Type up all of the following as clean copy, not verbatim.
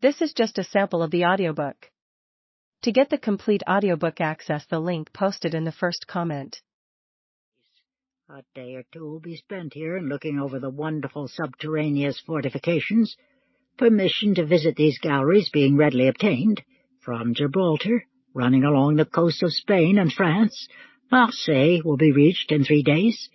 This is just a sample of the audiobook. To get the complete audiobook, access the link posted in the first comment. A day or two will be spent here in looking over the wonderful subterraneous fortifications, permission to visit these galleries being readily obtained. From Gibraltar, running along the coast of Spain and France, Marseille will be reached in 3 days.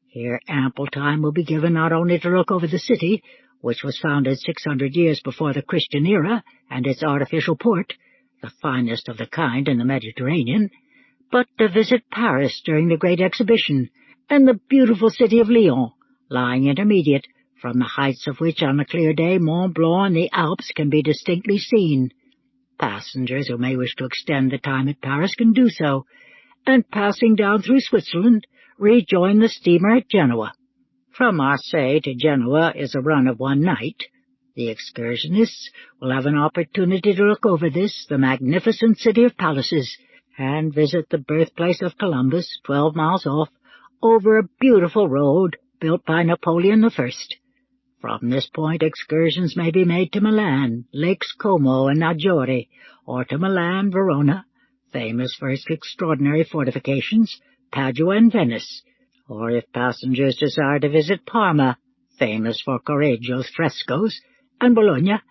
Here ample time will be given not only to look over the city, which was founded 600 years before the Christian era, and its artificial port, the finest of the kind in the Mediterranean, but to visit Paris during the Great Exhibition, and the beautiful city of Lyon, lying intermediate, from the heights of which on a clear day Mont Blanc and the Alps can be distinctly seen. Passengers who may wish to extend the time at Paris can do so, and passing down through Switzerland, rejoin the steamer at Genoa. From Marseille to Genoa is a run of 1 night. The excursionists will have an opportunity to look over this, the magnificent city of palaces, and visit the birthplace of Columbus, 12 miles off, over a beautiful road built by Napoleon I. From this point excursions may be made to Milan, Lakes Como and Maggiore, or to Milan, Verona, famous for its extraordinary fortifications, Padua and Venice, or if passengers desire to visit Parma, famous for Correggio's frescoes, and Bologna,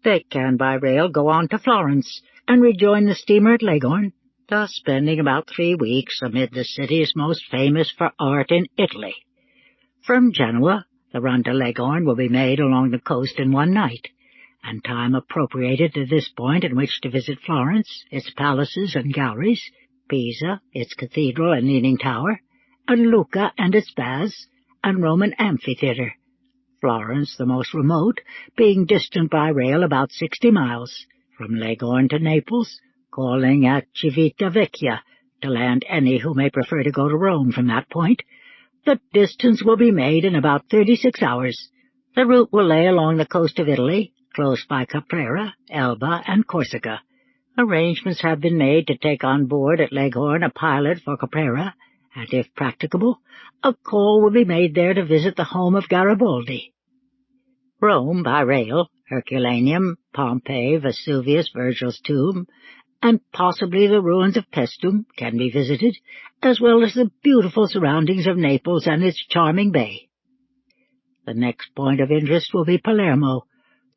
they can by rail go on to Florence and rejoin the steamer at Leghorn, thus spending about 3 weeks amid the cities most famous for art in Italy. From Genoa, the run to Leghorn will be made along the coast in 1 night, and time appropriated to this point in which to visit Florence, its palaces and galleries, Pisa, its cathedral and leaning tower, and Lucca and its baths, and Roman amphitheatre. Florence, the most remote, being distant by rail about 60 miles, from Leghorn to Naples, calling at Civitavecchia to land any who may prefer to go to Rome from that point. The distance will be made in about 36 hours. The route will lay along the coast of Italy, close by Caprera, Elba, and Corsica. Arrangements have been made to take on board at Leghorn a pilot for Caprera, and if practicable, a call will be made there to visit the home of Garibaldi. Rome by rail, Herculaneum, Pompeii, Vesuvius, Virgil's tomb, and possibly the ruins of Paestum can be visited, as well as the beautiful surroundings of Naples and its charming bay. The next point of interest will be Palermo,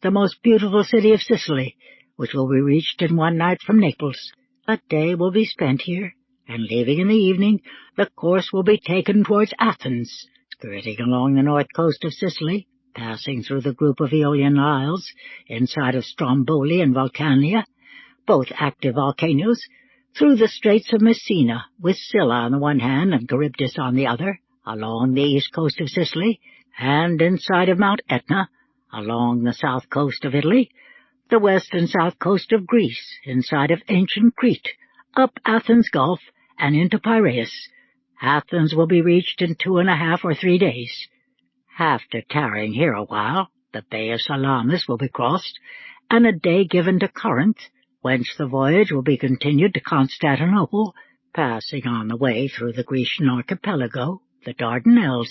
the most beautiful city of Sicily, which will be reached in 1 night from Naples. A day will be spent here, and leaving in the evening, the course will be taken towards Athens, skirting along the north coast of Sicily, passing through the group of Aeolian Isles, inside of Stromboli and Vulcania, both active volcanoes, through the Straits of Messina, with Scylla on the one hand and Charybdis on the other, along the east coast of Sicily, and inside of Mount Etna, along the south coast of Italy, the west and south coast of Greece, inside of ancient Crete, up Athens Gulf, and into Piraeus. Athens will be reached in 2.5 or 3 days. After tarrying here a while, the Bay of Salamis will be crossed, and a day given to Corinth, whence the voyage will be continued to Constantinople, passing on the way through the Grecian archipelago, the Dardanelles,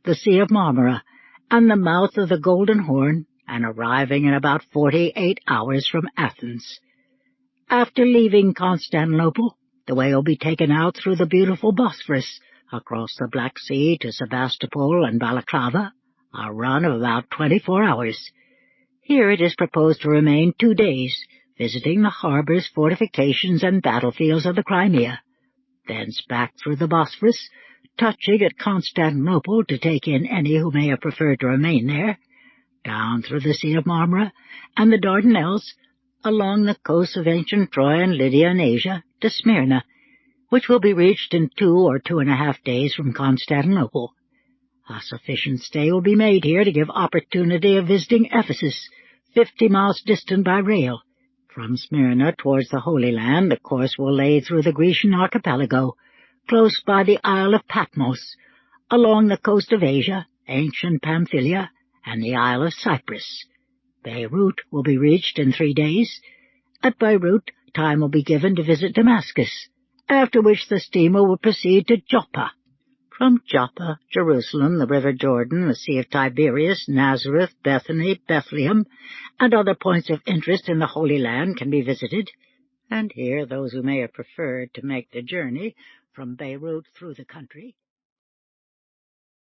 the Sea of Marmara, and the mouth of the Golden Horn, and arriving in about 48 hours from Athens. After leaving Constantinople, the way will be taken out through the beautiful Bosphorus, across the Black Sea to Sebastopol and Balaclava, a run of about 24 hours. Here it is proposed to remain 2 days, visiting the harbors, fortifications, and battlefields of the Crimea, thence back through the Bosphorus, touching at Constantinople to take in any who may have preferred to remain there, down through the Sea of Marmara and the Dardanelles, along the coasts of ancient Troy and Lydia and Asia, to Smyrna, which will be reached in 2 or 2.5 days from Constantinople. A sufficient stay will be made here to give opportunity of visiting Ephesus, 50 miles distant by rail. From Smyrna towards the Holy Land, the course will lay through the Grecian archipelago, close by the Isle of Patmos, along the coast of Asia, ancient Pamphylia, and the Isle of Cyprus. Beirut will be reached in 3 days. At Beirut, time will be given to visit Damascus, after which the steamer will proceed to Joppa. From Joppa, Jerusalem, the River Jordan, the Sea of Tiberias, Nazareth, Bethany, Bethlehem, and other points of interest in the Holy Land can be visited, and here those who may have preferred to make the journey from Beirut through the country